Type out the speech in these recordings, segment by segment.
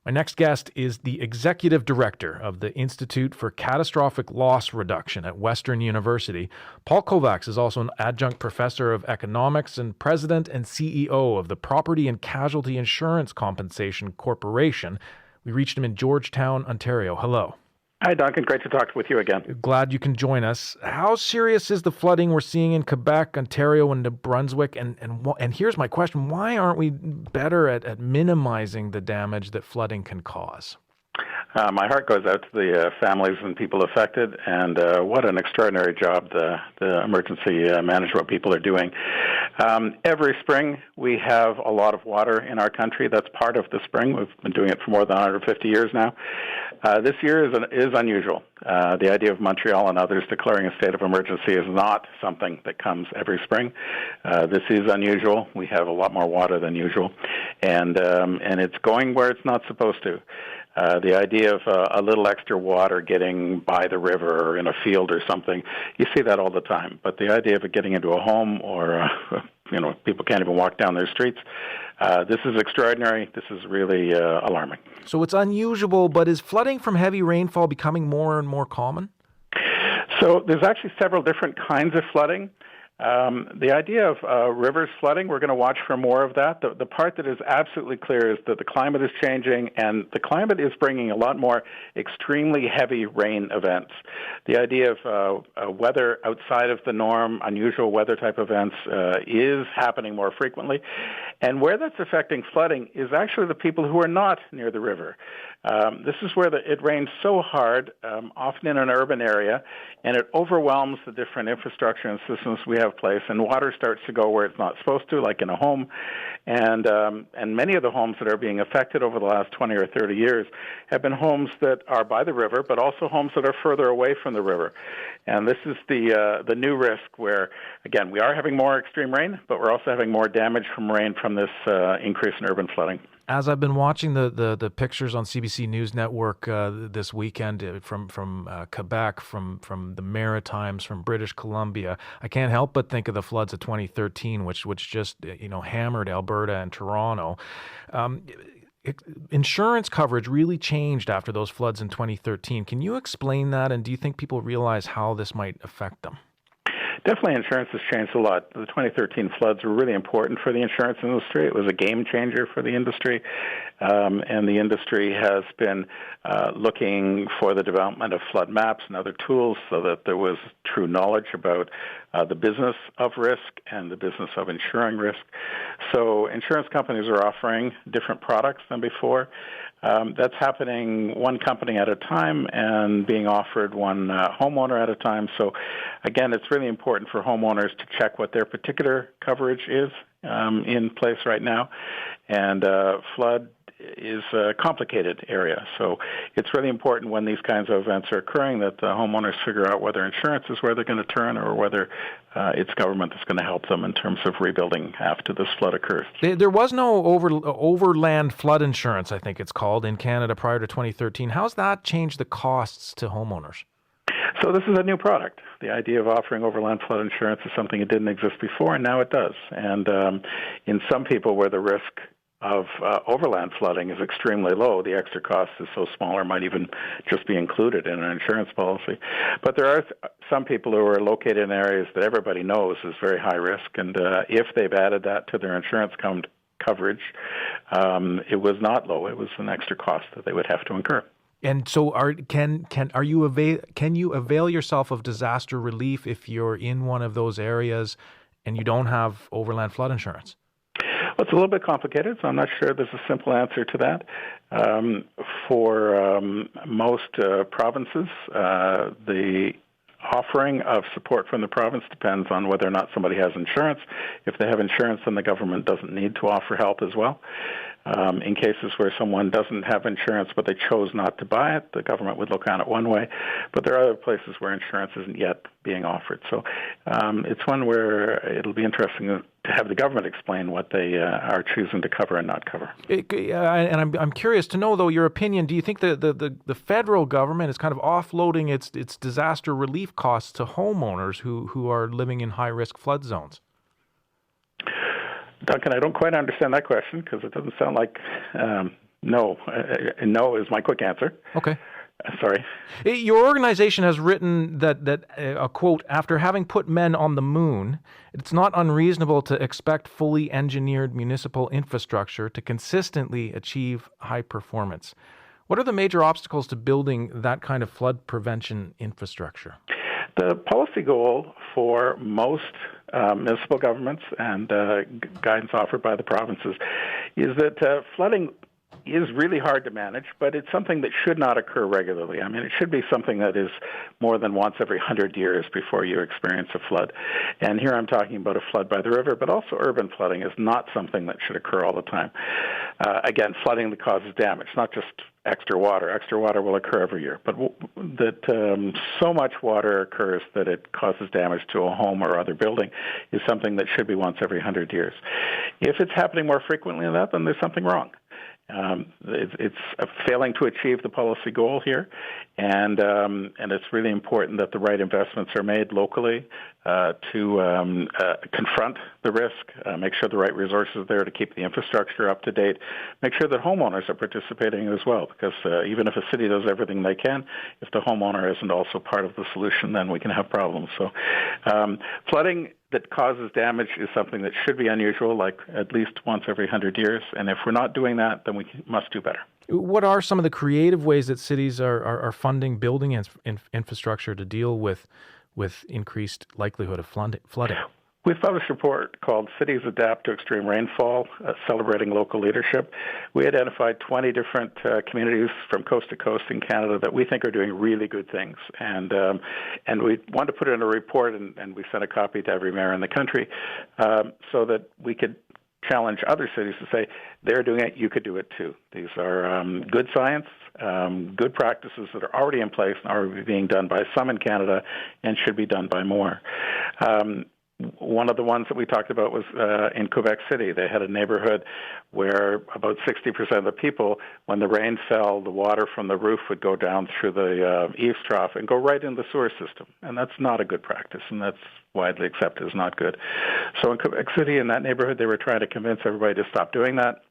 My next guest is the executive director of the Institute for Catastrophic Loss Reduction at Western University. Paul Kovacs is also an adjunct professor of economics and president and CEO of the Property and Casualty Insurance Compensation Corporation. We reached him in Georgetown, Ontario. Hello. Hi, Duncan. Great to talk with you again. Glad you can join us. How serious is the flooding we're seeing in Quebec, Ontario, and New Brunswick? And here's my question. Why aren't we better at minimizing the damage that flooding can cause? My heart goes out to the families and people affected, and what an extraordinary job the emergency management people are doing. Every spring, we have a lot of water in our country. That's part of the spring. We've been doing it for more than 150 years now. This year is unusual. The idea of Montreal and others declaring a state of emergency is not something that comes every spring. This is unusual. We have a lot more water than usual, and it's going where it's not supposed to. The idea of a little extra water getting by the river or in a field or something, you see that all the time. But the idea of it getting into a home or, people can't even walk down their streets, this is extraordinary. This is really alarming. So it's unusual, but is flooding from heavy rainfall becoming more and more common? So there's actually several different kinds of flooding. The idea of rivers flooding, we're going to watch for more of that. The part that is absolutely clear is that the climate is changing, and the climate is bringing a lot more extremely heavy rain events. The idea of weather outside of the norm, unusual weather type events, is happening more frequently. And where that's affecting flooding is actually the people who are not near the river. This is where it rains so hard, often in an urban area, and it overwhelms the different infrastructure and systems we have in place, and water starts to go where it's not supposed to, like in a home. And many of the homes that are being affected over the last 20 or 30 years have been homes that are by the river, but also homes that are further away from the river. And this is the new risk where, again, we are having more extreme rain, but we're also having more damage from rain from this increase in urban flooding. As I've been watching the pictures on CBC News Network this weekend from Quebec, from the Maritimes, from British Columbia, I can't help but think of the floods of 2013, which just hammered Alberta and Toronto. Insurance coverage really changed after those floods in 2013. Can you explain that, and do you think people realize how this might affect them? Definitely, insurance has changed a lot. The 2013 floods were really important for the insurance industry. It was a game changer for the industry, and the industry has been looking for the development of flood maps and other tools so that there was true knowledge about the business of risk and the business of insuring risk. So insurance companies are offering different products than before. That's happening one company at a time and being offered one homeowner at a time. So, again, it's really important for homeowners to check what their particular coverage is in place right now. And flood is a complicated area. So it's really important when these kinds of events are occurring that the homeowners figure out whether insurance is where they're going to turn or whether it's government that's going to help them in terms of rebuilding after this flood occurs. There was no overland flood insurance, I think it's called, in Canada prior to 2013. How's that changed the costs to homeowners? So this is a new product. The idea of offering overland flood insurance is something that didn't exist before, and now it does. And in some people where the risk of overland flooding is extremely low, the extra cost is so small or might even just be included in an insurance policy. But there are some people who are located in areas that everybody knows is very high risk, and if they've added that to their insurance coverage, it was not low. It was an extra cost that they would have to incur. And so, can you avail yourself of disaster relief if you're in one of those areas and you don't have overland flood insurance? Well, it's a little bit complicated, so I'm not sure there's a simple answer to that. For most provinces, the offering of support from the province depends on whether or not somebody has insurance. If they have insurance, then the government doesn't need to offer help as well. In cases where someone doesn't have insurance but they chose not to buy it, the government would look on it one way. But there are other places where insurance isn't yet being offered. So it's one where it'll be interesting to have the government explain what they are choosing to cover and not cover. And I'm curious to know, though, your opinion. Do you think the federal government is kind of offloading its disaster relief costs to homeowners who are living in high-risk flood zones? Duncan, I don't quite understand that question because it doesn't sound like No. No is my quick answer. Okay. Sorry. Your organization has written that a quote, after having put men on the moon, it's not unreasonable to expect fully engineered municipal infrastructure to consistently achieve high performance. What are the major obstacles to building that kind of flood prevention infrastructure? The policy goal for most municipal governments and guidance offered by the provinces is that flooding is really hard to manage, but it's something that should not occur regularly. I mean, it should be something that is more than once every 100 years before you experience a flood. And here I'm talking about a flood by the river, but also urban flooding is not something that should occur all the time. Again, flooding that causes damage, not just extra water. Extra water will occur every year, but that so much water occurs that it causes damage to a home or other building is something that should be once every 100 years. If it's happening more frequently than that, then there's something wrong. It's failing to achieve the policy goal here, and it's really important that the right investments are made locally to confront the risk, make sure the right resources are there to keep the infrastructure up to date, make sure that homeowners are participating as well, because even if a city does everything they can, if the homeowner isn't also part of the solution, then we can have problems. So flooding that causes damage is something that should be unusual, like at least once every 100 years. And if we're not doing that, then we must do better. What are some of the creative ways that cities are funding building infrastructure to deal with increased likelihood of flooding? We've published a report called Cities Adapt to Extreme Rainfall, Celebrating Local Leadership. We identified 20 different communities from coast to coast in Canada that we think are doing really good things. And we wanted to put it in a report, and we sent a copy to every mayor in the country so that we could challenge other cities to say, they're doing it, you could do it too. These are good science, good practices that are already in place and are being done by some in Canada and should be done by more. One of the ones that we talked about was in Kovacs City. They had a neighborhood where about 60% of the people, when the rain fell, the water from the roof would go down through the eaves trough and go right into the sewer system. And that's not a good practice, and that's widely accepted as not good. So in Kovacs City, in that neighborhood, they were trying to convince everybody to stop doing that.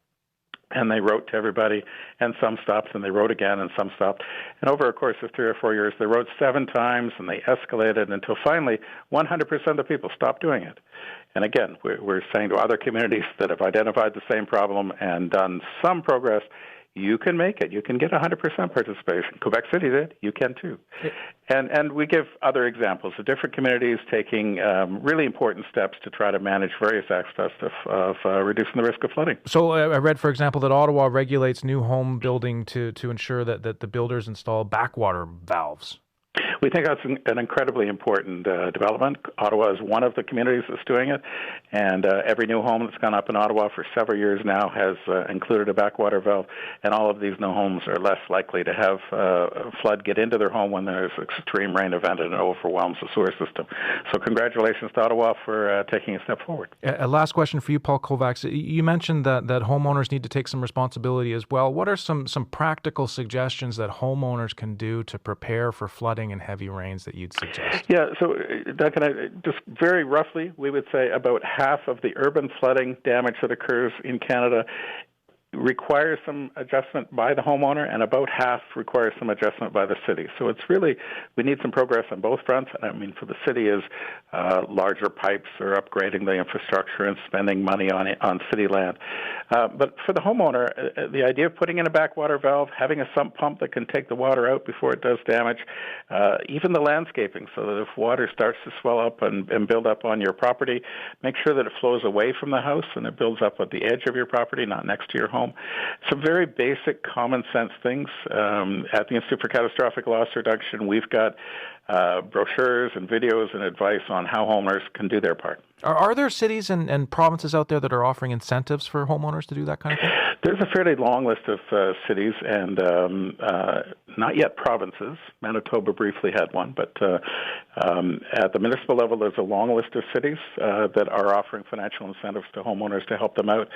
And they wrote to everybody, and some stopped, and they wrote again, and some stopped. And over a course of 3 or 4 years, they wrote 7 times, and they escalated until finally 100% of the people stopped doing it. And again, we're saying to other communities that have identified the same problem and done some progress, you can make it. You can get 100% participation. Quebec City did. You can too. And we give other examples of different communities taking really important steps to try to manage various aspects of reducing the risk of flooding. So I read, for example, that Ottawa regulates new home building to ensure that the builders install backwater valves. We think that's an incredibly important development. Ottawa is one of the communities that's doing it, and every new home that's gone up in Ottawa for several years now has included a backwater valve, and all of these new homes are less likely to have flood get into their home when there's an extreme rain event and it overwhelms the sewer system. So congratulations to Ottawa for taking a step forward. A last question for you, Paul Kovacs. You mentioned that homeowners need to take some responsibility as well. What are some practical suggestions that homeowners can do to prepare for flooding and heavy rains that you'd suggest? Yeah, so Duncan, just very roughly, we would say about half of the urban flooding damage that occurs in Canada requires some adjustment by the homeowner, and about half requires some adjustment by the city. So it's really, we need some progress on both fronts. And I mean, for the city is larger pipes or upgrading the infrastructure and spending money on city land. But for the homeowner, the idea of putting in a backwater valve, having a sump pump that can take the water out before it does damage, even the landscaping, so that if water starts to swell up and build up on your property, make sure that it flows away from the house and it builds up at the edge of your property, not next to your home. Some very basic common sense things. At the Institute for Catastrophic Loss Reduction, we've got brochures and videos and advice on how homeowners can do their part. Are there cities and provinces out there that are offering incentives for homeowners to do that kind of thing? There's a fairly long list of cities and not yet provinces. Manitoba briefly had one, but at the municipal level, there's a long list of cities that are offering financial incentives to homeowners to help them out.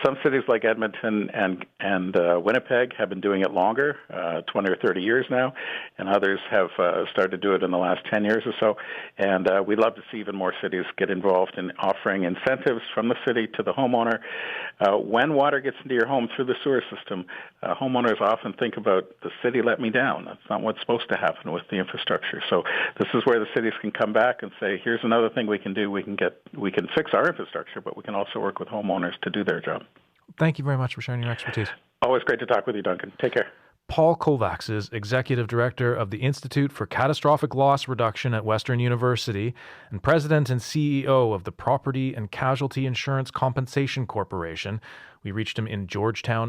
Some cities like Edmonton and Winnipeg have been doing it longer, 20 or 30 years now, and others have started to do it in the last 10 years or so. And we'd love to see even more cities get involved in offering incentives from the city to the homeowner. When water gets into your home through the sewer system, homeowners often think about, the city let me down. That's not what's supposed to happen with the infrastructure. So this is where the cities can come back and say, here's another thing we can do. We can fix our infrastructure, but we can also work with homeowners to do their job. Thank you very much for sharing your expertise. Always great to talk with you, Duncan. Take care. Paul Kovacs is Executive Director of the Institute for Catastrophic Loss Reduction at Western University and President and CEO of the Property and Casualty Insurance Compensation Corporation. We reached him in Georgetown,